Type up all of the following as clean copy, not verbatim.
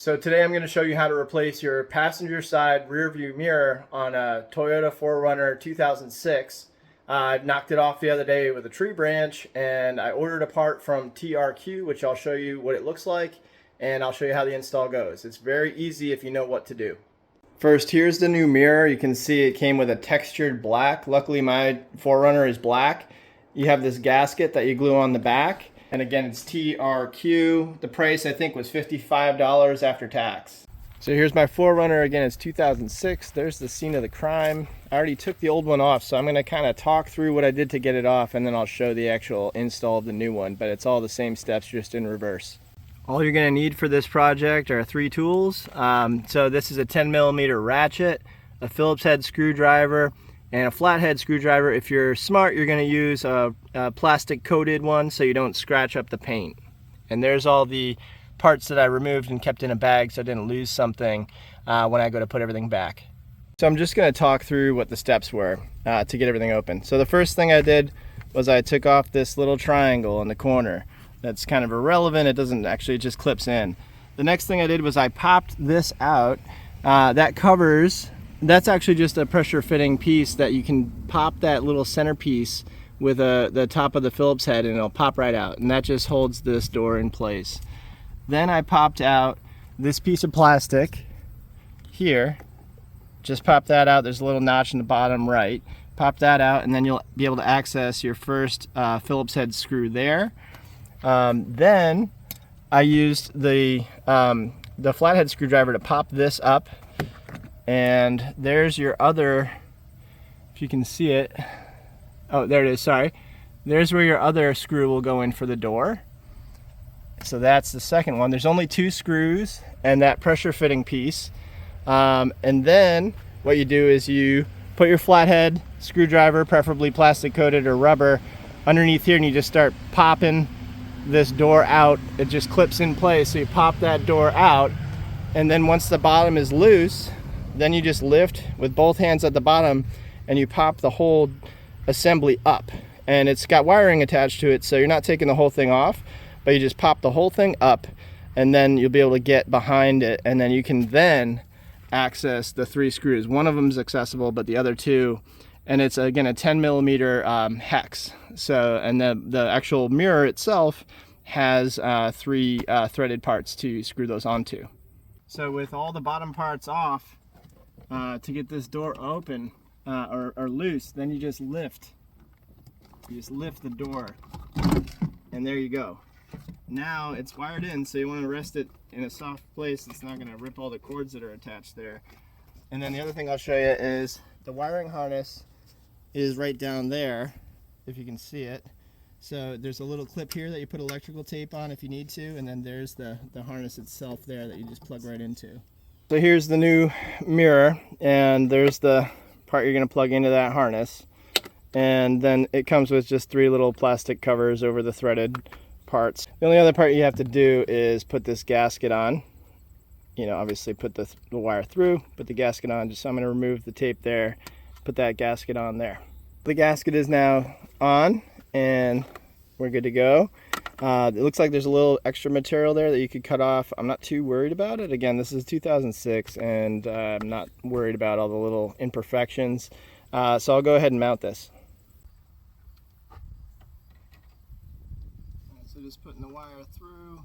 So today I'm going to show you how to replace your passenger side rear view mirror on a Toyota 4Runner 2006. I knocked it off the other day with a tree branch, and I ordered a part from TRQ, which I'll show you what it looks like, and I'll show you how the install goes. It's very easy if you know what to do. First, here's the new mirror. You can see it came with a textured black. Luckily my 4Runner is black. You have this gasket that you glue on the back. And again, it's TRQ. The price I think was $55 after tax. So here's my 4Runner. Again, it's 2006. There's the scene of the crime. I already took the old one off, so I'm gonna kind of talk through what I did to get it off, and then I'll show the actual install of the new one, but it's all the same steps, just in reverse. All you're gonna need for this project are 3 tools. So this is a 10mm ratchet, a Phillips head screwdriver, and a flathead screwdriver. If you're smart, you're going to use a plastic coated one so you don't scratch up the paint. And there's all the parts that I removed and kept in a bag so I didn't lose something when I go to put everything back. So I'm just going to talk through what the steps were to get everything open. So the first thing I did was I took off this little triangle in the corner. That's kind of irrelevant. It doesn't actually, it just clips in. The next thing I did was I popped this out. That covers. That's actually just a pressure fitting piece that you can pop that little centerpiece with the top of the Phillips head, and it'll pop right out, and that just holds this door in place. Then I popped out this piece of plastic here. Just pop that out. There's a little notch in the bottom right. Pop that out, and then you'll be able to access your first Phillips head screw there. Then I used the flathead screwdriver to pop this up. And there's your other, if you can see it, oh, there it is, sorry. There's where your other screw will go in for the door. So that's the second one. There's only 2 screws and that pressure fitting piece. And then what you do is you put your flathead screwdriver, preferably plastic coated or rubber, underneath here, and you just start popping this door out. It just clips in place, so you pop that door out, and then once the bottom is loose, then you just lift with both hands at the bottom and you pop the whole assembly up. And it's got wiring attached to it, so you're not taking the whole thing off, but you just pop the whole thing up, and then you'll be able to get behind it, and then you can then access the 3 screws. One of them is accessible, but the other 2, and it's again a 10mm hex. So, and the actual mirror itself has 3 threaded parts to screw those onto. So with all the bottom parts off, to get this door open or loose, then you just lift. You just lift the door, and there you go. Now it's wired in, so you want to rest it in a soft place. It's not going to rip all the cords that are attached there. And then the other thing I'll show you is the wiring harness is right down there, if you can see it. So there's a little clip here that you put electrical tape on if you need to, and then there's the harness itself there that you just plug right into. So here's the new mirror, and there's the part you're going to plug into that harness. And then it comes with just 3 little plastic covers over the threaded parts. The only other part you have to do is put this gasket on. You know, obviously put the wire through, put the gasket on. So I'm going to remove the tape there, put that gasket on there. The gasket is now on, and we're good to go. It looks like there's a little extra material there that you could cut off. I'm not too worried about it. Again, this is 2006, and I'm not worried about all the little imperfections. So I'll go ahead and mount this. So just putting the wire through.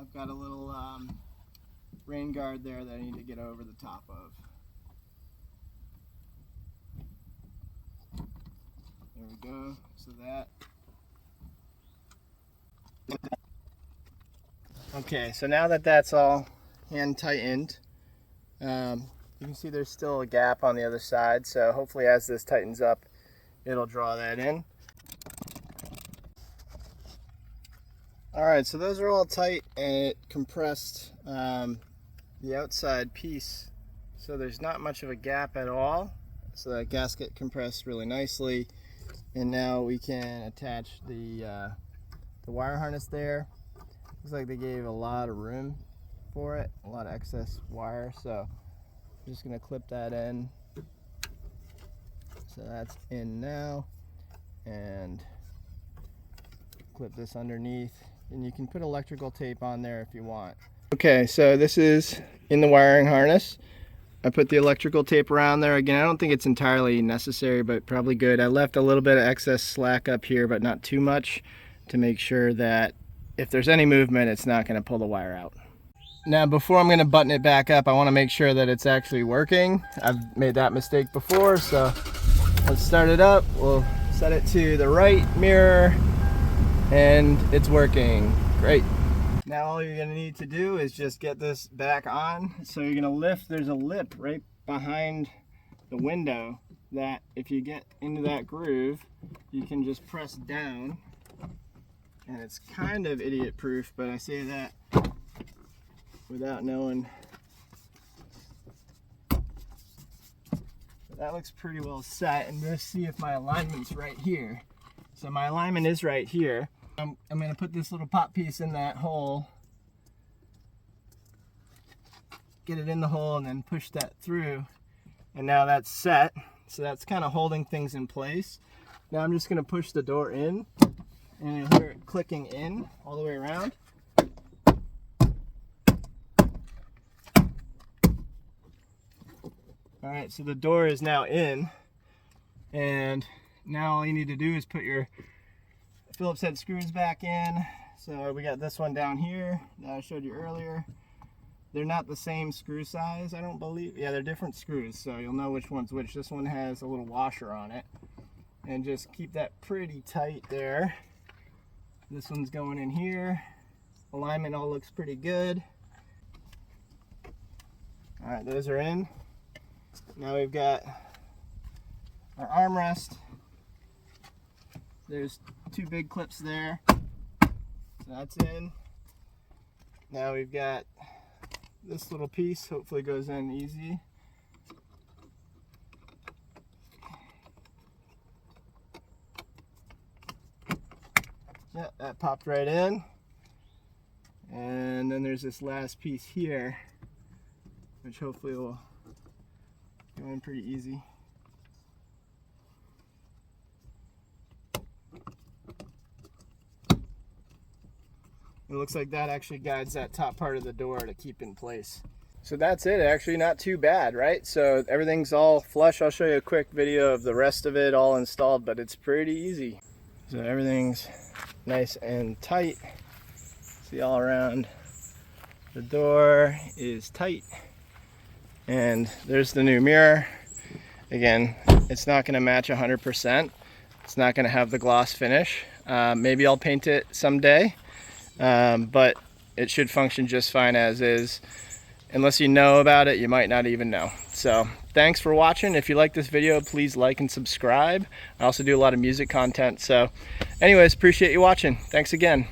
I've got a little rain guard there that I need to get over the top of. There we go. So that. Okay, so now that that's all hand tightened, you can see there's still a gap on the other side. So hopefully as this tightens up, it'll draw that in. All right, so those are all tight, and it compressed the outside piece. So there's not much of a gap at all. So that gasket compressed really nicely. And now we can attach the wire harness there. Looks like they gave a lot of room for it, a lot of excess wire. So I'm just gonna clip that in. So that's in now, and clip this underneath. and you can put electrical tape on there if you want. Okay, so this is in the wiring harness. I put the electrical tape around there. Again, I don't think it's entirely necessary, but probably good. I left a little bit of excess slack up here, but not too much, to make sure that if there's any movement, it's not going to pull the wire out. Now, before I'm going to button it back up, I want to make sure that it's actually working. I've made that mistake before, so let's start it up. We'll set it to the right mirror, and it's working. Great. Now all you're going to need to do is just get this back on. So you're going to lift, there's a lip right behind the window that if you get into that groove, you can just press down. And it's kind of idiot proof, but I say that without knowing. But that looks pretty well set, and let's see if my alignment's right here. So my alignment is right here. I'm going to put this little pop piece in that hole, get it in the hole, and then push that through. And now that's set. So that's kind of holding things in place. Now I'm just going to push the door in, and you'll hear it clicking in all the way around. All right, so the door is now in, and now all you need to do is put your Phillips head screws back in. So we got this one down here that I showed you earlier. They're not the same screw size, I don't believe. Yeah, they're different screws, so you'll know which one's which. This one has a little washer on it. And just keep that pretty tight there. This one's going in here. Alignment all looks pretty good. All right, those are in. Now we've got our armrest. There's two big clips there. So that's in. Now we've got this little piece, hopefully goes in easy. Yep, that popped right in. And then there's this last piece here, which hopefully will go in pretty easy. It looks like that actually guides that top part of the door to keep in place. So that's it, actually not too bad, right? So everything's all flush. I'll show you a quick video of the rest of it all installed, but it's pretty easy. So everything's nice and tight. See, all around the door is tight. And there's the new mirror. Again, it's not gonna match 100%. It's not gonna have the gloss finish. Maybe I'll paint it someday. But it should function just fine as is. Unless you know about it, you might not even know. So thanks for watching. If you like this video, please like and subscribe. I also do a lot of music content. So anyways, appreciate you watching. Thanks again.